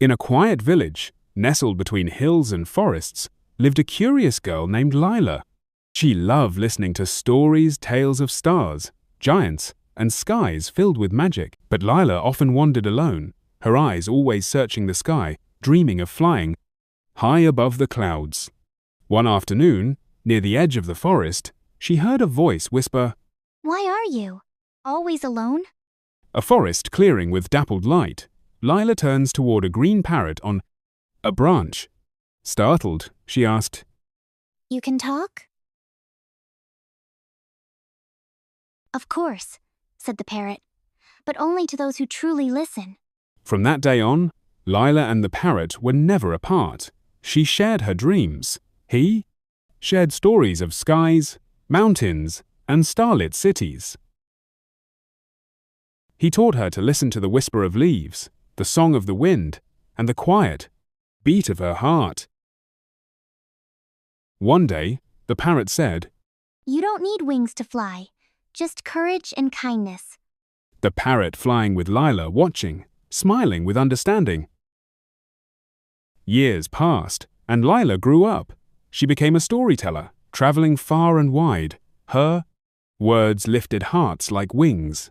In a quiet village, nestled between hills and forests, lived a curious girl named Lila. She loved listening to stories, tales of stars, giants, and skies filled with magic. But Lila often wandered alone, her eyes always searching the sky, dreaming of flying high above the clouds. One afternoon, near the edge of the forest, she heard a voice whisper, "Why are you always alone?" A forest clearing with dappled light. Lila turns toward a green parrot on a branch. Startled, she asked, "You can talk?" "Of course," said the parrot, "but only to those who truly listen." From that day on, Lila and the parrot were never apart. She shared her dreams. He shared stories of skies, mountains, and starlit cities. He taught her to listen to the whisper of leaves, the song of the wind, and the quiet beat of her heart. One day, the parrot said, "You don't need wings to fly, just courage and kindness." the parrot flying with Lila, watching, smiling with understanding. Years passed, and Lila grew up. She became a storyteller, traveling far and wide. Her words lifted hearts like wings.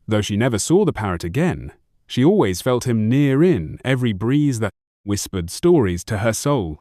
Though she never saw the parrot again, she always felt him near in every breeze that whispered stories to her soul.